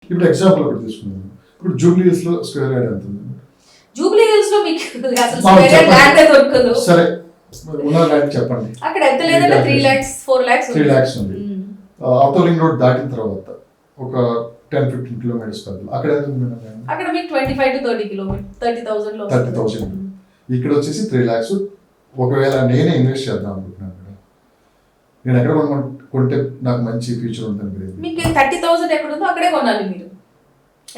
ఇప్పుడు ఎగ్జాంపుల్ ఒకటి తీసుకున్నాను. ఇప్పుడు జూబ్లీ హిల్స్ లో స్క్వేర్ యార్డ్ ఎంత ఉంది? జూబ్లీ హిల్స్ లో మీకు అసలు స్క్వేర్ ల్యాండ్ దొరకదు. సరే ఉన్న ల్యాండ్ చెప్పండి. అక్కడ ఎంత లేదంటే 3 lakhs 4 lakhs 3 lakhs ఉంది. అవుటర్ రింగ్ రోడ్ దాటిన తర్వాత ఒక 10-15 కిలోమీటర్స్ పరిధిలో అక్కడ ఎంత ఉంది? అక్కడ మీకు 25 to 30 కిలోమీటర్ 30,000 లో 30,000. ఇక్కడ వచ్చేసి 3 lakhs. ఒకవేళ నేనే ఇన్వెస్ట్ చేద్దాం అనుకుంటున్నాను, నేను ఎక్కడ కొంటే నాకు మంచి ఫ్యూచర్ ఉంటుంది. మీకు 30,000 ఎక్కడ ఉందో అక్కడే కొనాలి మీరు,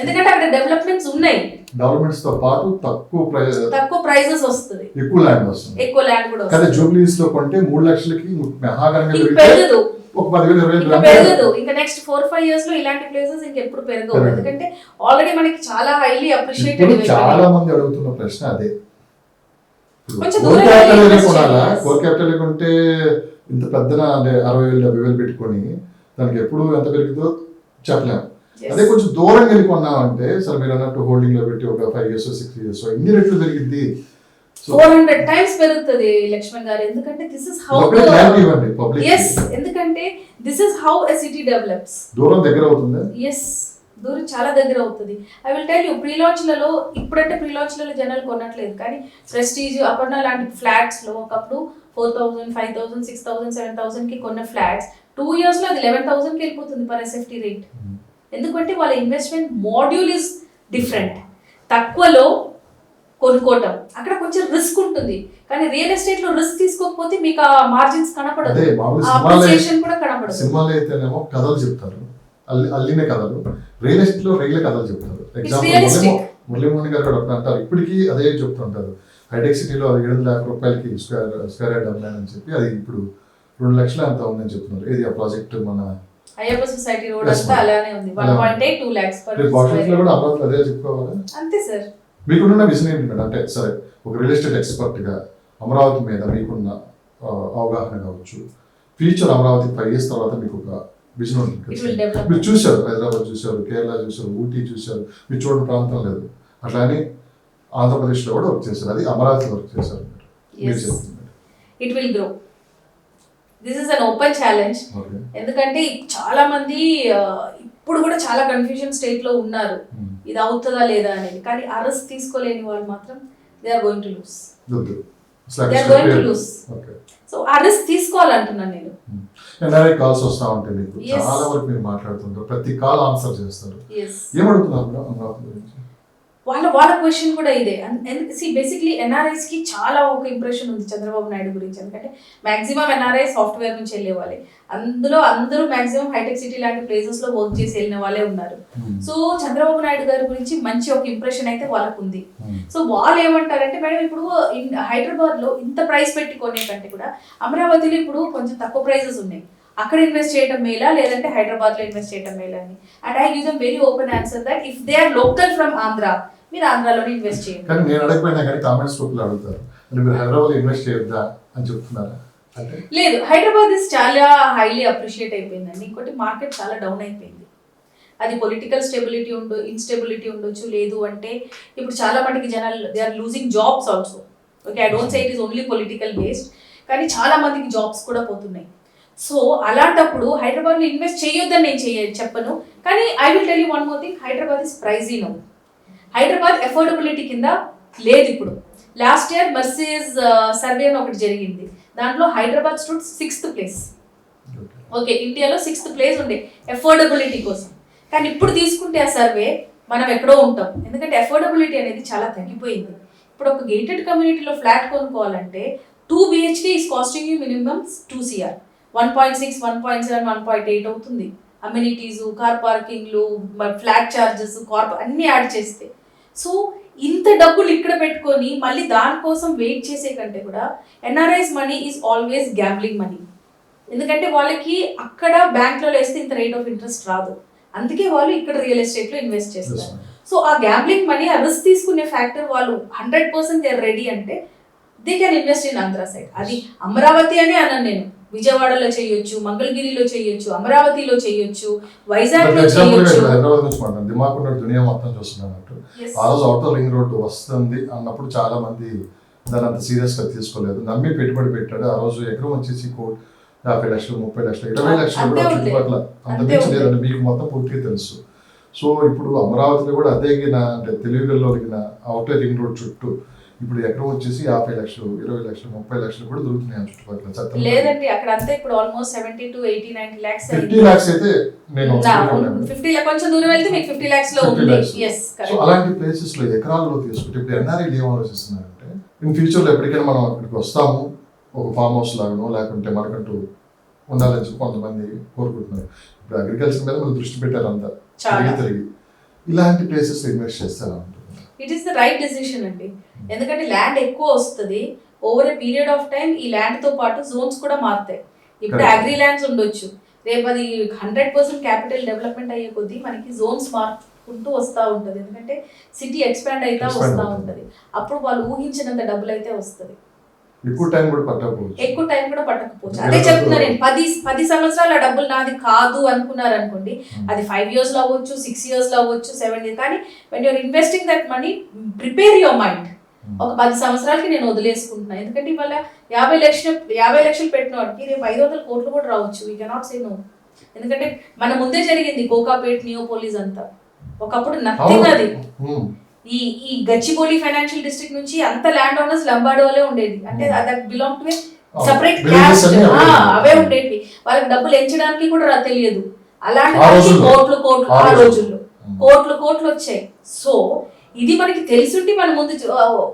ఎందుకంటే అక్కడ డెవలప్మెంట్స్ ఉన్నాయి. డెవలప్మెంట్స్ తో పాటు తక్కువ ప్రైజెస్ వస్తుంది, ఎక్కువ ల్యాండ్ వస్తుంది. ఎక్కువ ల్యాండ్ కూడా కానీ జూబ్లీ హిల్స్ లో కొంటే 3 లక్షలకి మహాగణంగా పెరగదు, ఒక 10,000-20,000 పెరగదు. ఇంకా నెక్స్ట్ 4-5 years లో ఇలాంటి ప్లేసెస్ ఇంకెప్పుడు పెరగవు, ఎందుకంటే ఆల్రెడీ మనకి చాలా హైలీ అప్రిషియేటెడ్. చాలా మంది అడుగుతున్న ప్రశ్న అదే, కొంచెం కోర్ క్యాపిటల్ కొనాలా? కోర్ క్యాపిటల్ కొంటే ఇంత పెద్దన 60,000-70,000 పెట్టుకొని దానికి ఎప్పుడు ఎంత పెరుగుతుందో చెప్పలేము. అదే కొంచెం దూరం వెళ్ళి కొన్నామంటే సరే మీరు అన్నట్టు హోల్డింగ్ లో పెట్టి ఒక 5 years 6 years ఎన్ని రెట్లు పెరిగింది? 400 times పెరుగుతుంది లక్ష్మణ్ గారు. ఎందుకంటే దిస్ ఇస్ హౌ ఎందుకంటే this is how a city develops. దూరం దగ్గర అవుతుంది. ఎస్, దూరం చాలా దగ్గర అవుతుంది. I will tell you, pre లాంచ్లలో ఇప్పుడంటే ప్రీ లాంచ్లలో జనాలు కొనట్లేదు, కానీ ప్రెస్టీజ్ అపర్ణ లాంటి ఫ్లాట్స్ లో ఒకప్పుడు 4,000, 5,000, 6,000, 7,000 కి కొన్న ఫ్లాట్స్ 2 years లో అది 11,000 కి వెళ్ళిపోతుంది పర్ ఎస్ఎఫ్టీ రేట్. ఎందుకంటే వాళ్ళ ఇన్వెస్ట్మెంట్ మాడ్యూల్ ఇస్ డిఫరెంట్. తక్కువలో కొనుక్కోవటం అక్కడ కొంచెం రిస్క్ ఉంటుంది, కానీ రియల్ ఎస్టేట్ లో రిస్క్ తీసుకోకపోతే మీకు ఆ మార్జిన్స్ కనపడదు, అప్రిసియేషన్ కూడా కనపడదు. సినిమాలో అయితేనేమో కథలు చెప్తారు, అల్లిన కథలు. రియల్ ఎస్టేట్ లో రియల్ కథలు చెప్తారు. ఎగ్జాంపుల్ మురళీమోహన్ గారు కూడా అంటారు, ఇప్పటికీ అదే చెప్తుంటారు. హైటెక్ సిటీలో 7 lakh రూపాయలకి స్క్వేర్ యార్డ్ అమ్మానని చెప్పి అది ఇప్పుడు 2 లక్షలు అంత ఉందని చెప్తున్నారు. ఏది ఆ ప్రాజెక్ట్ మన అయ్యప్ప సొసైటీ రోడ్ అంతా అలానే ఉంది. 1.8 2 lakhs per లో కూడా అమరావతిలో అదే చెప్పుకోవాలి. అంతే సార్. మీకున్న విజన్ ఏంటి మేడం? అంటే సరే ఒక రియల్ ఎస్టేట్ ఎక్స్పర్ట్ గా అమరావతి మీద మీకున్న అవగాహన కావచ్చు, ఫ్యూచర్ అమరావతి 5 years తర్వాత మీకు ఒక విజన్ ఉంటుంది. మీరు చూశారు, హైదరాబాద్ చూశారు, కేరళ చూశారు, ఊటీ చూశారు, మీరు చూడని ప్రాంతం లేదు. అట్లానే ఆంధ్రప్రదేశ్ లో కూడా వర్క్ చేశారు, అది అమరావతి వర్క్ చేశారు. మీరు చెప్తున్నారు it will grow. This is an open challenge. ఎందుకంటే చాలా మంది ఇప్పుడు కూడా చాలా కన్ఫ్యూజన్ స్టేట్ లో ఉన్నారు, ఇది అవుతుందా లేదా అనేది. కానీ ఆ రిస్క్ తీసుకోలేని వాళ్ళు మాత్రం they are going to lose. So ఆ రిస్క్ తీసుకోవాలంటున్నాను నేను. ఎన్ఆర్ఐ కాల్స్ వస్తా ఉంటాయి మీకు, చాలా వరకు మీరు మాట్లాడుతుంటారు, ప్రతి కాల్ ఆన్సర్ చేస్తారు. ఏమడుగుతున్నారు అమరావతి గురించి? వాళ్ళ క్వశ్చన్ కూడా ఇదే. బేసిక్లీ ఎన్ఆర్ఐస్ కి చాలా ఒక ఇంప్రెషన్ ఉంది చంద్రబాబు నాయుడు గురించి. ఎందుకంటే మాక్సిమం ఎన్ఆర్ఐ సాఫ్ట్వేర్ నుంచి వెళ్ళే వాళ్ళే, అందరూ మాక్సిమం హైటెక్ సిటీ లాంటి ప్లేసెస్ లో వర్క్ చేసి వెళ్ళిన వాళ్ళే ఉన్నారు. సో చంద్రబాబు నాయుడు గారి గురించి మంచి ఒక ఇంప్రెషన్ అయితే వాళ్ళకు ఉంది. సో వాళ్ళు ఏమంటారంటే, మేడం ఇప్పుడు హైదరాబాద్ లో ఇంత ప్రైస్ పెట్టి కొనే కంటే కూడా అమరావతిలో ఇప్పుడు కొంచెం తక్కువ ప్రైజెస్ ఉన్నాయి, అక్కడ ఇన్వెస్ట్ చేయడం మేలా లేదంటే హైదరాబాద్ లో ఇన్వెస్ట్ చేయడం మేలా అని. And I give them very open answer that if they are local from Andhra, మీరు ఆంధ్రాలోనే ఇన్వెస్ట్ చేయండి. కానీ నేను అడగపోయినా కానీ కామెంట్స్ గ్రూప్లో అడుగుతారు, అంటే మీరు హైదరాబాద్ ఇన్వెస్ట్ చేయొద్దా అని చెప్తున్నారా? అంటే లేదు, హైదరాబాద్ ఇస్ చాలా హైలీ అప్రిషియేట్ అయిపోయిందండి. ఇంకోటి మార్కెట్ చాలా డౌన్ అయిపోయింది. అది పొలిటికల్ స్టెబిలిటీ ఇన్స్టెబిలిటీ ఉండొచ్చు, లేదు అంటే ఇప్పుడు చాలా మటుకి జనాలు they are losing jobs also. Okay, I don't say it is only political based, కానీ చాలా మందికి జాబ్స్ కూడా పోతున్నాయి. సో అలాంటప్పుడు హైదరాబాద్లో ఇన్వెస్ట్ చేయొద్దని నేను చెప్పను, కానీ I will tell you one more thing, Hyderabad is ప్రైజీ now. Hyderabad affordability కింద లేదు ఇప్పుడు. లాస్ట్ ఇయర్ మర్సీస్ సర్వే అని ఒకటి జరిగింది, దాంట్లో Hyderabad stood 6th place. Okay, ఇండియాలో 6th place ఉండే ఎఫోర్డబిలిటీ కోసం. కానీ ఇప్పుడు తీసుకుంటే ఆ సర్వే మనం ఎక్కడో ఉంటాం, ఎందుకంటే ఎఫోర్డబిలిటీ అనేది చాలా తగ్గిపోయింది. ఇప్పుడు ఒక గేటెడ్ కమ్యూనిటీలో ఫ్లాట్ కొనుక్కోవాలంటే 2 BHK is costing you minimum 2 CR, 1.6, 1.7, 1.8 అవుతుంది. అమ్యూనిటీస్, కార్ పార్కింగ్లు, ఫ్లాట్ ఛార్జెస్, అన్ని యాడ్ చేస్తే. సో ఇంత డబ్బులు ఇక్కడ పెట్టుకొని మళ్ళీ దానికోసం వెయిట్ చేసే కంటే కూడా NRIs money is always gambling money. ఎందుకంటే వాళ్ళకి అక్కడ బ్యాంక్లో వేస్తే ఇంత రేట్ ఆఫ్ ఇంట్రెస్ట్ రాదు, అందుకే వాళ్ళు ఇక్కడ రియల్ ఎస్టేట్లో ఇన్వెస్ట్ చేస్తారు. సో ఆ గ్యాంబ్లింగ్ మనీ, ఆ రిస్క్ తీసుకునే ఫ్యాక్టర్ వాళ్ళు 100% దే ఆర్ రెడీ అంటే they can invest in Andhra side. అది అమరావతి అని అన్నాను నేను, విజయవాడలో చేయొచ్చు, మంగళగిరిలో చేయొచ్చు, అమరావతిలో చేయొచ్చు, వైజాగ్ లో చేయొచ్చు. హైదరాబాద్ నుంచి మాట్లాడు, దిమాకున్న దునియా మొత్తం చూస్తున్నట్టు ఆ రోజు అవుటర్ రింగ్ రోడ్డు వస్తుంది అన్నప్పుడు చాలా మంది దాన్ని అంత సీరియస్ గా తీసుకోలేదు, నమ్మి పెట్టుబడి పెట్టాడు. ఆ రోజు ఎకరం వచ్చేసి 50 లక్షలు, 30 లక్షలు, 20 లక్షలు కూడా చుట్టుపక్కల, అంత మించి లేదండి. మీకు మొత్తం పూర్తిగా తెలుసు. సో ఇప్పుడు అమరావతిలో కూడా అదేగిన అంటే తెలివిగల్లోగిన అవుటర్ రింగ్ రోడ్ చుట్టూ ఇప్పుడు ఎకరం వచ్చేసి 50 లక్షలు 20 లక్షలు 30 లక్షలు కూడా దొరుకుతున్నాయి ఆ చుట్టుపక్కల చట్టం లేదండి అక్కడ అంతా ఇప్పుడు ఆల్మోస్ట్ 70 to 80 90 lakhs 50 లాక్స్ అయితే నేను 50 కొంచెం దూరం వెళ్తే మీకు 50 lakhs లో 50 ఉంది. lakhs. yes so correct. అలాంటి ప్లేసెస్ లో ఎకరాల్లో తీసుకుంటే ఇప్పుడు ఎన్ఆర్ఐలు ఏం ఆలోచిస్తున్నారంటే ఇన్ ఫ్యూచర్ లో ఎప్పటికైనా మనం ఇక్కడికి వస్తాము ఒక ఫామ్ హౌస్ లాగానో లేకుంటే మనకంటూ ఉండాలని చెప్పి కొంతమంది కోరుకుంటున్నారు. ఇప్పుడు అగ్రికల్చర్ మీద మనం దృష్టి పెట్టారు అంతా చాలా. తిరిగి ఇలాంటి ప్లేసెస్ లో ఇన్వెస్ట్ చేస్తారా it is the right decision అండి. ఎందుకంటే ల్యాండ్ ఎక్కువ వస్తుంది over a period of time. ఈ ల్యాండ్ తో పాటు జోన్స్ కూడా మారుతాయి. ఇప్పుడు Correct. అగ్రి ల్యాండ్స్ ఉండొచ్చు, రేపు అది 100% క్యాపిటల్ డెవలప్మెంట్ అయ్యే కొద్దీ మనకి జోన్స్ మార్చుకుంటూ వస్తూ ఉంటుంది. ఎందుకంటే సిటీ ఎక్స్పాండ్ అయితే Expand వస్తూ అవుతుంది. ఉంటుంది. అప్పుడు వాళ్ళు ఊహించినంత డబ్బులు అయితే వస్తుంది. ఎక్కువ టైం కూడా పట్టకపోవచ్చు. ఎక్కువ టైం కూడా పట్టకపోవచ్చు. అదే చెప్తున్నా నేను 10 సంవత్సరాలు ఆ డబ్బులు నాది కాదు అనుకున్నారు అనుకోండి, అది 5 years లో అవ్వచ్చు, 6 years లో అవ్వచ్చు, 7 years. కానీ when you're investing that money, prepare your mind. ఒక 10 సంవత్సరాలకి నేను వదిలేసుకుంటున్నాను. ఎందుకంటే ఇవాళ 50 లక్షలు పెట్టిన వాడికి రేపు 500 కోట్లు కూడా రావచ్చు. We cannot say no. ఎందుకంటే మన ముందే జరిగింది కోకాపేట్, నియోపోలిస్ అంతా. ఒకప్పుడు నథింగ్ అది. ఈ గచ్చిబౌలి ఫైనాన్షియల్ డిస్ట్రిక్ట్ నుంచి అంత ల్యాండ్ ఓనర్స్ లంబాడీ వాళ్ళే ఉండేది. అంటే that belong to separate villages caste. అన్నీ అవే ఉండేవి. వాళ్ళకి డబ్బులు ఎంచడానికి కూడా తెలియదు. అలాంటి ఆ రోజుల్లో. కోట్లు ఆ ఆ రోజుల్లో. రోజుల్లో కోట్లు వచ్చాయి. సో ఇది మనకి తెలుసుంటే మన ముందు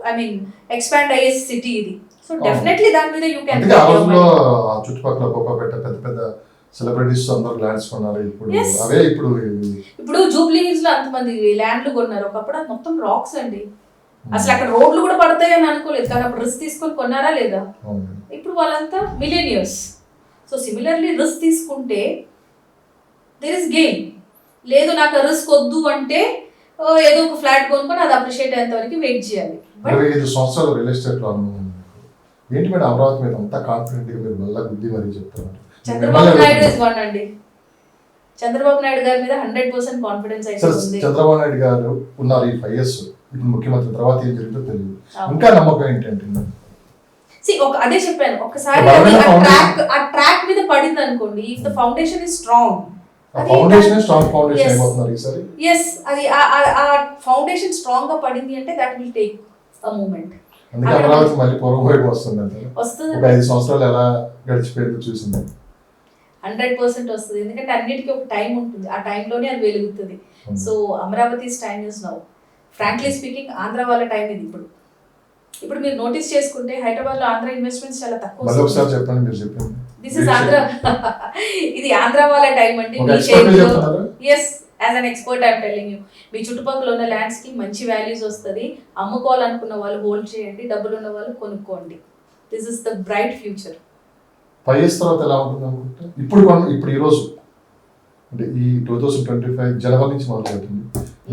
ఐ మీన్ ఎక్స్పాండ్ అయ్యే సిటీ ఇది. సో డెఫినెట్లీ దాని మీద యూ క్యాన్. అందుకే ఆ రోజుల్లో ఆ చుట్టుపక్కల కోకాపేట పెద్ద పెద్ద సెలబ్రిటీస్ అందరూ ల్యాండ్స్ కొన్నారు. ఇప్పుడు Yes. అవే ఇప్పుడు జూబ్లీ హిల్స్ లో అంతమంది ల్యాండ్లు కొన్నారు. ఒకప్పుడు అది మొత్తం రాక్స్ అండి. అసలు అక్కడ రోడ్లు కూడా పడతాయని అనుకోలేదు. కానీ అప్పుడు రిస్క్ తీసుకొని కొన్నారా లేదా? అవును. ఇప్పుడు వాళ్ళంతా మిలియనియర్స్. సో సిమిలర్లీ రిస్క్ తీసుకుంటే దేర్ ఇస్ గెయిన్. లేదు నాకు రిస్క్ వద్దు అంటే ఏదో ఒక ఫ్లాట్ కొనుక్కొని అది అప్రిషియేట్ అయ్యేంత వరకు వెయిట్ చేయాలి. 25 సంవత్సరాలు రియల్ ఎస్టేట్ లో అనుభవం ఉంది మీకు. ఏంటి మేడం అమరావతి మీద అంతా కాన్ఫిడెంట్ గా మీరు మళ్ళీ బుద్ధి మరీ చెప్తున్నారు? చంద్రబాబు నాయుడు ఇస్ వన్ అండి. చంద్రబాబు నాయుడు గారి మీద 100% కాన్ఫిడెన్స్ అయితే సార్ ఉంది. చంద్రబాబు నాయుడు గారు ఉన్నారు ఈ 5 years ఇప్పుడు ముఖ్యమంత్రి, తర్వాత ఏం జరిగిందో తెలియదు. అవును. ఇంకా నమ్మకం ఏంటంటే అదే చెప్పాను, ఒకసారి బలమైన ఆ ట్రాక్ మీద పడింది అనుకోండి, if the foundation is strong, foundation strong foundation అయిపోతున్నారు ఈసారి. ఎస్ అది ఆ ఫౌండేషన్ స్ట్రాంగ్ గా పడింది అంటే that will take a moment. అందుకే అమరావతి మళ్ళీ పూర్వం వైపు వస్తుంది అంటే వస్తుంది. ఒక 5 సంవత్సరాలు ఎలా గడిచిపోయిందో చూసింది. 100% వస్తుంది. ఎందుకంటే అన్నిటికీ ఒక టైం ఉంటుంది. ఆ టైంలోనే అది వెలుగుతుంది. So Amaravati time is now. Frankly speaking Andhra వాళ్ళ టైం ఇది. ఇప్పుడు మీరు నోటీస్ చేసుకుంటే హైదరాబాద్ లో ఆంధ్ర ఇన్వెస్ట్మెంట్స్ చాలా తక్కువ. మళ్ళీ ఒకసారి చెప్పండి, మీరు చెప్పింది. This is Andhra. ఇది ఆంధ్ర వాళ్ళ టైం అండి. ఒక మీ expert షేర్ చెప్తున్నారా? Yes as an expert I'm telling you. మీ చుట్టుపక్కల ఉన్న ల్యాండ్స్ కి మంచి వాల్యూస్ వస్తుంది. అమ్ముకోవాలనుకున్న వాళ్ళు హోల్డ్ చేయండి, డబ్బులు ఉన్న వాళ్ళు కొనుక్కోండి. This is the bright future. 5 years తర్వాత ఎలా ఉంటుంది అనుకుంటే ఇప్పుడు ఈ రోజు అంటే ఈ 2025 జనవరి నుంచి మొదలుపెట్టింది.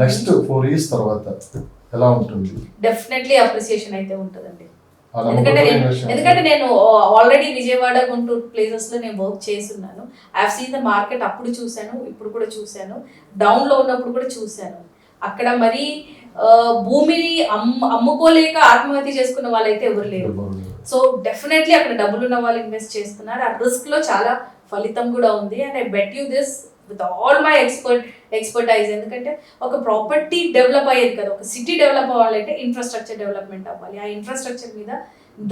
నెక్స్ట్ 4 years తర్వాత ఎలా ఉంటుంది? డెఫినెట్లీ అప్రిసియేషన్ అయితే ఉంటుందండి. ఆ నమ్మకంతో ఎందుకంటే నేను ఆల్రెడీ విజయవాడ, గుంటూరు ప్లేసెస్ లో నేను వర్క్ చేస్తున్నాను. I have seen the market. అప్పుడు చూశాను, ఇప్పుడు కూడా చూశాను, డౌన్ లో ఉన్నప్పుడు కూడా చూశాను. అక్కడ మరి భూమిని అమ్ముకోలేక ఆత్మహత్య చేసుకున్న వాళ్ళైతే ఎవరు లేరు. సో డెఫినెట్లీ అక్కడ డబ్బులు ఉన్న వాళ్ళు ఇన్వెస్ట్ చేస్తున్నారు. ఆ రిస్క్ లో చాలా ఫలితం కూడా ఉంది. And I bet you this with all my expertise. ఎందుకంటే ఒక ప్రాపర్టీ డెవలప్ అయ్యేది కదా, ఒక సిటీ డెవలప్ అవ్వాలంటే ఇన్ఫ్రాస్ట్రక్చర్ డెవలప్మెంట్ అవ్వాలి. ఆ ఇన్ఫ్రాస్ట్రక్చర్ మీద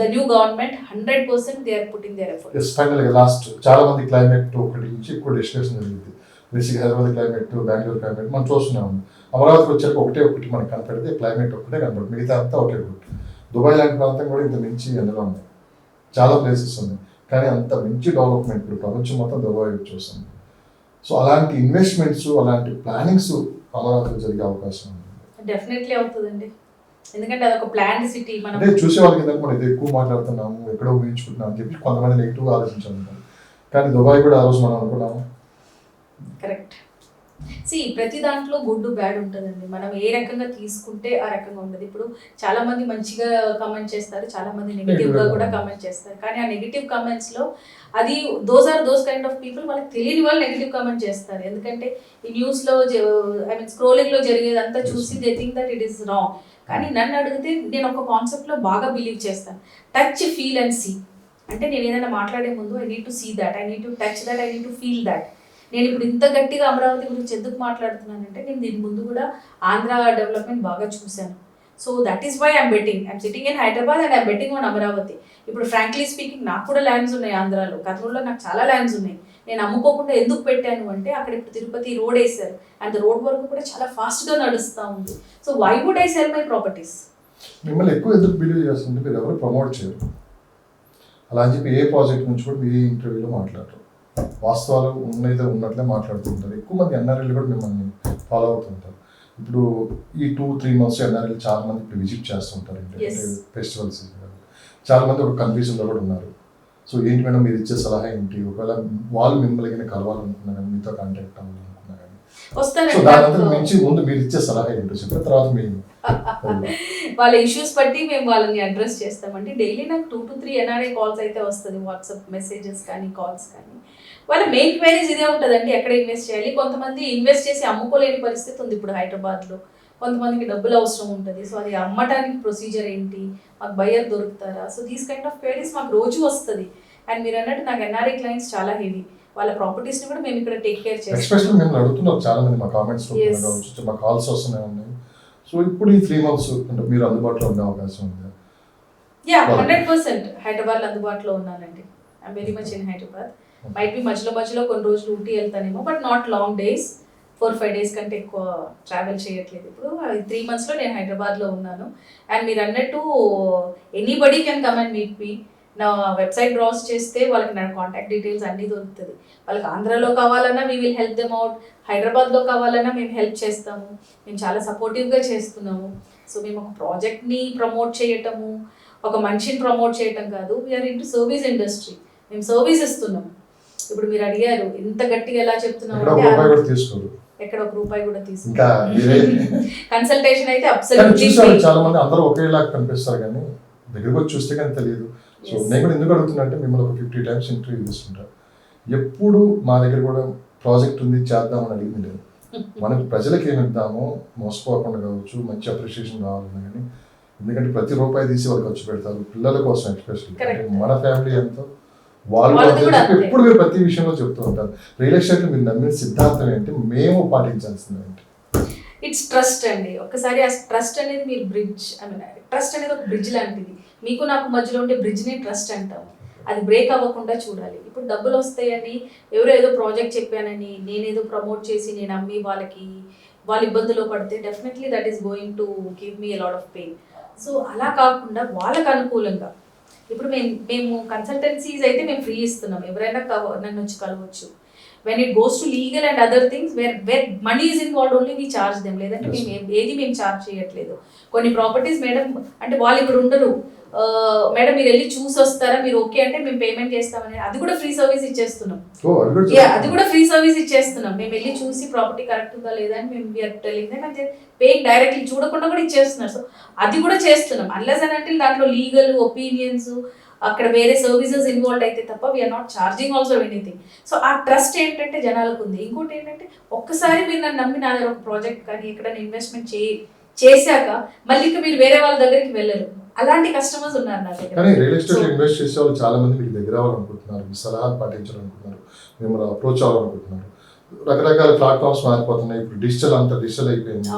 the new government 100% they are putting their efforts. Final గా లాస్ట్ చాలా మంది క్లైమేట్ ఒకటి నుంచి ఎక్కువ డిస్కషన్ జరిగింది. Basic Hyderabad climate, Bengaluru climate మనం చూస్తున్నాము. అమరావతికి వచ్చాక ఒకటి మనకు కనపడితే క్లైమేట్ ఒకటే కనపడుతుంది, మిగతా అంతా ఒకే ఒకటి. దుబాయ్ లాంటి ప్రాంతం కూడా ఇంత మించి అందులో ఉన్నాయి, చాలా ప్లేసెస్ ఉన్నాయి. కానీ అంత మించి డెవలప్మెంట్ ఇప్పుడు ప్రపంచం మొత్తం దుబాయ్ చూస్తుంది. సో అలాంటి ఇన్వెస్ట్మెంట్స్, అలాంటి ప్లానింగ్స్ అమరావతిలో జరిగే అవకాశం ఉంది. డెఫినెట్లీ అవుతుందండి. ఎందుకంటే అదొక ప్లాన్డ్ సిటీ. అంటే చూసే వాళ్ళకి ఏంటంటే మనం ఇది ఎక్కువ మాట్లాడుతున్నాము, ఎక్కడో ఊహించుకుంటున్నాం అని చెప్పి కొంతమంది నెగిటివ్గా ఆలోచించాలి. కానీ దుబాయ్ కూడా ఆ రోజు మనం అనుకున్నాము. కరెక్ట్. ప్రతి దాంట్లో గుడ్ బ్యాడ్ ఉంటుందండి. మనం ఏ రకంగా తీసుకుంటే ఆ రకంగా ఉంటుంది. ఇప్పుడు చాలా మంది మంచిగా కమెంట్ చేస్తారు, చాలా మంది నెగిటివ్ గా కూడా కమెంట్ చేస్తారు. కానీ ఆ నెగిటివ్ కమెంట్స్ లో అది దోస్ కైండ్ ఆఫ్ పీపుల్, వాళ్ళకి తెలియని వాళ్ళు నెగిటివ్ కమెంట్ చేస్తారు. ఎందుకంటే ఈ న్యూస్ లో ఐ మీన్ స్క్రోలింగ్ లో జరిగేదంతా చూసి they think that it is wrong. కానీ నన్ను అడిగితే నేను ఒక కాన్సెప్ట్ లో బాగా బిలీవ్ చేస్తాను. Touch, feel and see. అంటే నేను ఏదైనా మాట్లాడే ముందు I need to see that, I need to touch that, I need to feel that. నేను ఇప్పుడు ఇంత గట్టిగా అమరావతి గురించి ఎందుకు మాట్లాడుతున్నానంటే నేను దీని ముందు కూడా ఆంధ్ర డెవలప్మెంట్ బాగా చూశాను. So that is why I'm betting. I'm sitting in Hyderabad and I'm betting on Amaravati. ఇప్పుడు ఫ్రాంక్లీ స్పీకింగ్ నాకు కూడా ల్యాండ్స్ ఉన్నాయి ఆంధ్రాలో, కర్నూలులో నాకు చాలా ల్యాండ్స్ ఉన్నాయి. నేను అమ్ముకోకుండా ఎందుకు పెట్టాను అంటే అక్కడ ఇప్పుడు తిరుపతి రోడ్ వేసారు అండ్ రోడ్ వర్క్ కూడా చాలా ఫాస్ట్గా నడుస్తూ ఉంది. So why would I sell my properties? మిమ్మల్ని ఎక్కువ ఎందుకు బిలీవ్ చేస్తుంటే మీరు ఎవరు ప్రమోట్ చేయరు. అలా అని చెప్పి ఏ ప్రాజెక్ట్ నుంచి కూడా మీ ఇంటర్వ్యూలో మాట్లాడరు. వాస్తవాలు ఉన్నైతే ఉన్నట్లే మాట్లాడుతుంటారు. ఎక్కువ మంది ఎన్ఆర్ఎల్ కూడా మిమ్మల్ని ఫాలో అవుతుంటారు. ఇప్పుడు ఈ 2-3 months ఎన్ఆర్ఎల్ చాలా మంది ఇప్పుడు విజిట్ చేస్తుంటారు. ఫెస్టివల్ సీజన్ చాలా మంది ఒక కన్ఫ్యూజన్లో కూడా ఉన్నారు. సో ఏంటి మేడం మీరు ఇచ్చే సలహా ఏంటి? ఒకవేళ వాళ్ళు మిమ్మల్ని కలవాలనుకున్నా కానీ మీతో కాంటాక్ట్ అవ్వాలనుకున్నా కానీ సో దాని మించి ముందు మీరు ఇచ్చే సలహా ఏంటో చెప్పిన తర్వాత మేము వాళ్ళ ఇష్యూస్ బట్టి మేము వాళ్ళని అడ్రస్ చేస్తామండి. డైలీ నాకు 2 to 3 ఎన్ఆర్ఐ కాల్స్ అయితే వస్తుంది, వాట్సాప్ మెసేజెస్ కానీ కాల్స్ కానీ. వాళ్ళ మెయిన్ క్వైరీస్ ఇదే ఉంటుందండి, ఎక్కడ ఇన్వెస్ట్ చేయాలి. కొంతమంది ఇన్వెస్ట్ చేసి అమ్ముకోలేని పరిస్థితి ఉంది ఇప్పుడు హైదరాబాద్లో. కొంతమందికి డబ్బులు అవసరం ఉంటుంది. సో అది అమ్మటానికి ప్రొసీజర్ ఏంటి, మాకు బయర్ దొరుకుతారా? So these kind of queries మాకు రోజు వస్తుంది. అండ్ మీరు అన్నట్టు నాకు ఎన్ఆర్ఐ క్లయింట్స్ చాలా హెవీ. వాళ్ళ ప్రాపర్టీస్ని కూడా మేము ఇక్కడ టేక్ కేర్ చేస్తాం. ఎస్పెషల్లీ మేము అడుగుతున్నారు చాలా మంది, మా కామెంట్స్ కావచ్చు, మా కాల్స్ వస్తున్నాయి ఉన్నాయి. సో ఇప్పుడు ఈ 3 months అంటే మీరు అందుబాటులో ఉండే అవకాశం ఉంది? 100% హైదరాబాద్లో అందుబాటులో ఉన్నానండి. I'm very much in Hyderabad. Might be మధ్యలో కొన్ని రోజులు ఊటీ వెళ్తానేమో, but not long days. 4-5 days కంటే ఎక్కువ ట్రావెల్ చేయట్లేదు. ఇప్పుడు 3 monthsలో నేను హైదరాబాద్లో ఉన్నాను. అండ్ మీరు అన్నట్టు anybody can come and meet me. నా వెబ్సైట్ బ్రౌజ్ చేస్తే వాళ్ళకి నా కాంటాక్ట్ డీటెయిల్స్ అన్నీ దొరుకుతుంది. వాళ్ళకి ఆంధ్రాలో కావాలన్నా we will help them out, హైదరాబాద్లో కావాలన్నా మేము హెల్ప్ చేస్తాము. మేము చాలా సపోర్టివ్గా చేస్తున్నాము. సో మేము ఒక ప్రాజెక్ట్ని ప్రమోట్ చేయటము, ఒక మనిషిని ప్రమోట్ చేయటం కాదు. We're into service industry. మేము సర్వీస్ ఇస్తున్నాం. ఇప్పుడు మీరు అడిగారు ఇంత గట్టిగా ఎలా చెప్తున్నాము అంటే ఎక్కడ ఒక రూపాయి కూడా తీసుకో. కన్సల్టేషన్ అయితే అబ్సల్యూట్లీ చాలా మంది అందరూ ఒకేలా కనిపిస్తారు కానీ దగ్గరకు వచ్చి చూస్తే కానీ తెలియదు. సో నేను కూడా ఎందుకు అడుగుతున్నా అంటే మిమ్మల్ని ఒక 50 times ఇంటర్వ్యూ చేస్తుంటారు. ఎప్పుడు మా దగ్గర కూడా ప్రాజెక్ట్ ఉంది చేద్దామని అడిగింది లేదు. మనకి ప్రజలకి ఏమి ఇద్దామో మోసపోకుండా కావచ్చు, మంచి అప్రిషియేషన్ కావాలన్నా కానీ, ఎందుకంటే ప్రతి రూపాయి తీసి వాళ్ళు ఖర్చు పెడతారు పిల్లల కోసం. ఎస్పెషల్లీ మన ఫ్యామిలీ ఎంతో వాళ్ళు ఎప్పుడు మీరు ప్రతి విషయంలో చెప్తూ ఉంటారు. రియల్ ఎస్టేట్ మీరు నమ్మిన సిద్ధాంతం ఏంటి, మేము పాటించాల్సింది ఏంటి? ఇట్స్ ట్రస్ట్ అండి. ఒకసారి ఆ ట్రస్ట్ అనేది మీరు బ్రిడ్జ్, ఐ మీన్ ట్రస్ట్ అనేది ఒక బ్రిడ్జ్ లాంటిది. మీకు నాకు మధ్యలో ఉండే బ్రిడ్జ్ని ట్రస్ట్ అంటాము. అది బ్రేక్ అవ్వకుండా చూడాలి. ఇప్పుడు డబ్బులు వస్తాయని ఎవరో ఏదో ప్రాజెక్ట్ చెప్పానని నేనేదో ప్రమోట్ చేసి నేను అమ్మి వాళ్ళు ఇబ్బందులో పడితే definitely that is going to give me a lot of pain. So అలా కాకుండా వాళ్ళకు అనుకూలంగా ఇప్పుడు మేము కన్సల్టెన్సీస్ అయితే మేము ఫ్రీ ఇస్తున్నాం. ఎవరైనా నన్ను వచ్చి కలవచ్చు. When it goes to legal and other things where money is involved only we charge them. లేదంటే మేము చార్జ్ చేయట్లేదు. కొన్ని ప్రాపర్టీస్ మేడం అంటే వాళ్ళు ఇక్కడ ఉండరు, మేడం మీరు వెళ్ళి చూసి వస్తారా, మీరు ఓకే అంటే మేము పేమెంట్ చేస్తామని అది కూడా ఫ్రీ సర్వీస్ ఇచ్చేస్తున్నాం. అది కూడా ఫ్రీ సర్వీస్ ఇచ్చేస్తున్నాం. మేము వెళ్ళి చూసి ప్రాపర్టీ కరెక్ట్ ఉందా లేదా అని మేము పేయింగ్ డైరెక్ట్లీ చూడకుండా కూడా ఇచ్చేస్తున్నారు. సో అది కూడా చేస్తున్నాం. అన్లెస్ అని అంటే దాంట్లో లీగల్ ఒపీనియన్స్ అక్కడ వేరే సర్వీసెస్ ఇన్వాల్వ్ అయితే తప్ప we're not charging also anything. So ఆ ట్రస్ట్ ఏంటంటే జనాలకు ఉంది. ఇంకోటి ఏంటంటే ఒక్కసారి మీరు నన్ను నమ్మి నా దగ్గర ఒక ప్రాజెక్ట్ కానీ ఎక్కడైనా ఇన్వెస్ట్మెంట్ చేశాక మళ్ళీ ఇంకా మీరు వేరే వాళ్ళ దగ్గరికి వెళ్ళరు. అలాంటి కస్టమర్స్ ఉన్నారు నా దగ్గర. కానీ రియల్ ఎస్టేట్ ఇన్వెస్ట్ చేసే వాళ్ళు చాలా మంది మీకు దగ్గర అవ్వాలనుకుంటున్నారు, మీ సలహాలు పాటించాలనుకుంటున్నారు, మిమ్మల్ని అప్రోచ్ అవ్వాలనుకుంటున్నారు. రకరకాల ప్లాట్ఫామ్స్ మారిపోతున్నాయి. ఇప్పుడు డిజిటల్ అయిపోయింది,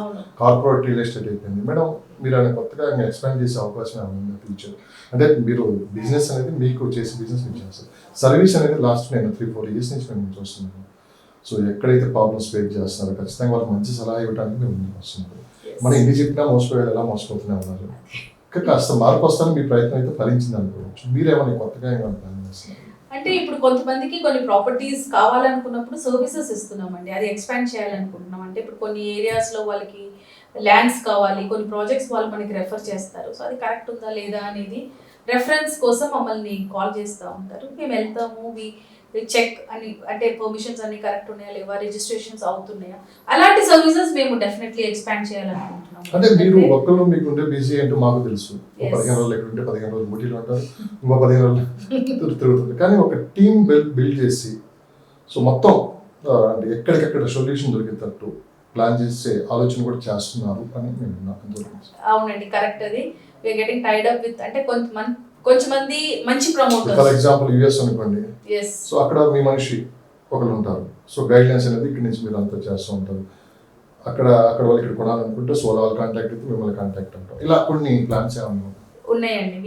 కార్పొరేట్ రియల్ ఎస్టేట్ అయిపోయింది. మేడం మీరు ఆయన కొత్తగా ఎక్స్పాండ్ చేసే అవకాశం ఏమైనా ఫ్యూచర్? అంటే మీరు బిజినెస్ అనేది మీకు చేసే బిజినెస్ మీకు చేస్తారు, సర్వీస్ అనేది లాస్ట్ నేను 3-4 years నుంచి మేము చూస్తున్నాను. సో ఎక్కడైతే ప్రాబ్లమ్స్ ఫేస్ చేస్తున్నారో ఖచ్చితంగా వాళ్ళకి మంచి సలహా ఇవ్వడానికి మేము ముందుకు వస్తున్నారు. మనం ఎన్ని చెప్పినా మోసపోయేది ఎలా మోసపోతూనే ఉన్నారు. కాస్త మార్పు వస్తాను మీ ప్రయత్నం అయితే ఫలించింది అనుకోవచ్చు. మీరేమైనా కొత్తగా ఏమైనా ప్లాన్ చేస్తున్నారు? అంటే ఇప్పుడు కొంతమందికి కొన్ని ప్రాపర్టీస్ కావాలనుకున్నప్పుడు సర్వీసెస్ ఇస్తున్నామండి. అది ఎక్స్పాండ్ చేయాలనుకుంటున్నాం. అంటే ఇప్పుడు కొన్ని ఏరియాస్లో వాళ్ళకి ల్యాండ్స్ కావాలి, కొన్ని ప్రాజెక్ట్స్ వాళ్ళు మనకి రెఫర్ చేస్తారు. సో అది కరెక్ట్ ఉందా లేదా అనేది రెఫరెన్స్ కోసం మమ్మల్ని కాల్ చేస్తూ ఉంటారు. మేము వెళ్తాము, చెక్ అని అంటే పర్మిషన్స్ అన్ని కరెక్ట్ ఉన్నాయా లేవా, రిజిస్ట్రేషన్స్ అవుతున్నాయా, అలాంటి సర్వీసెస్ మేము డెఫినెట్లీ ఎక్స్పాండ్ చేయాలనుకుంటున్నాం. అంటే మీరు ఒక్కరు మీకుండే బిజీ ఏంటో మాకు తెలుసు. 15 రోజులు ఎక్కడుంటే 15 రోజులు ఊటీలో ఉంటారు, ఇంకో 15 రోజులు తిరుగుతుంది. కానీ ఒక టీమ్ బిల్డ్ చేసి సో మొత్తం అంటే ఎక్కడికెక్కడ సొల్యూషన్ దొరికేటట్టు ప్లాన్ చేసే ఆలోచన కూడా చేస్తున్నారు అని మేము నాకు. అవునండి, కరెక్ట్. అది we're getting tied up with అంటే కొంచెమంది మంచి ప్రమోటర్స్. ఫర్ ఎగ్జాంపుల్ యుఎస్ అనుకోండి. సో అక్కడ మీ మనిషి ఒకరు ఉంటారు. సో గైడ్ లైన్స్ అనేది ఇక్కడ నుంచి మీరు అంతా చేస్తూ ఉంటారు. అక్కడ వాళ్ళు ఇక్కడ కొనాలనుకుంటే సోలో వాళ్ళు కాంటాక్ట్ అయితే మిమ్మల్ని కాంటాక్ట్ అంటాం. ఇలా కొన్ని ప్లాన్స్ ఏమన్నా ఉన్నాయండి.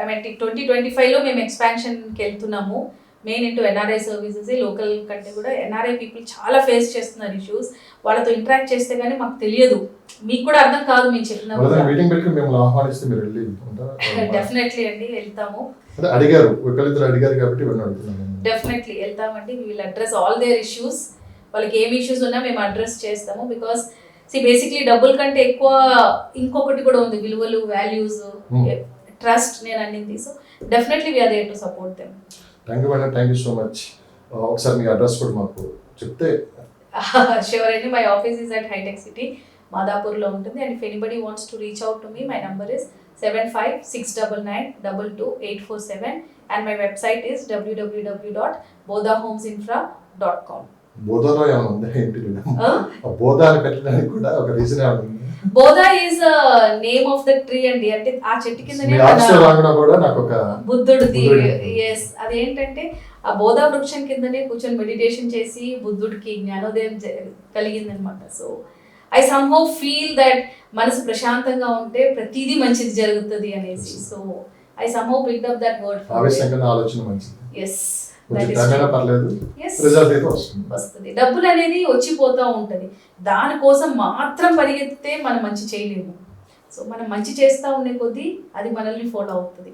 ఐ మీన్ 2025లో మేము ఎక్స్పాన్షన్కి వెళ్తున్నాము. Main into NRI services. Local కంటే కూడా ఎన్ఆర్ఐ పీపుల్ చాలా ఫేస్ చేస్తున్నారు ఇష్యూస్. వాళ్ళతో ఇంటరాక్ట్ చేస్తే కానీ మాకు తెలియదు, మీకు కూడా అర్థం కాదు మేము చెప్పిన. మీటింగ్ పెట్టి మిమ్మల్ని ఆహ్వానిస్తే మీరు వెళ్ళి డెఫినెట్లీ అండి వెళ్తాము. అదే అడిగారు, ఒకరిద్దరు అడిగారు కాబట్టి ఇవన్నీ అడుగుతున్నాను. డెఫినెట్లీ వెళ్తామండి. We will address all there issues. వాళ్ళకి ఏమి ఇష్యూస్ ఉన్నా మేము అడ్రస్ చేస్తాము. బికాస్ బేసిక్లీ డబ్బుల కంటే ఎక్కువ ఇంకొకటి కూడా ఉంది, విలువలు, వాల్యూస్, ట్రస్ట్ నేను అన్నింది. So definitely we're there to support them. Thank you madam, thank you so much. ఒకసారి మీ అడ్రస్ కూడా మాకు చెప్తే. షూర్ అండి. మై ఆఫీస్ ఈజ్ అట్ హైటెక్ సిటీ, మాదాపూర్లో ఉంటుంది. And if anybody wants to reach out to me, my number is 7569922847 and my website is www.bodahomesinfra.com. బోధాలో ఏమైనా ఉందా ఏంటి? బోధా అని పెట్టడానికి కూడా ఒక రీజన్ ఏమైనా ఉంది? Bodha is name of the tree అండి. అంటే ఆ చెట్టు కిందనే కూడా నాకు ఒక బుద్ధుడిది. ఎస్, అదేంటంటే ఆ బోధా వృక్షం కిందనే కూర్చొని మెడిటేషన్ చేసి బుద్ధుడికి జ్ఞానోదయం కలిగిందనమాట. So I somehow feel that మనసు ప్రశాంతంగా ఉంటే ప్రతిదీ మంచిది జరుగుతుంది అనేసి. So I somehow picked up that word. ఆలోచన మంచిది. ఎస్, వస్తుంది. డబ్బులు అనేది వచ్చిపోతూ ఉంటది. దానికోసం మాత్రం పరిగెత్తితే మనం మంచి చేయలేము. సో మనం మంచి చేస్తూ ఉండే కొద్దీ అది మనల్ని ఫాలో అవుతుంది.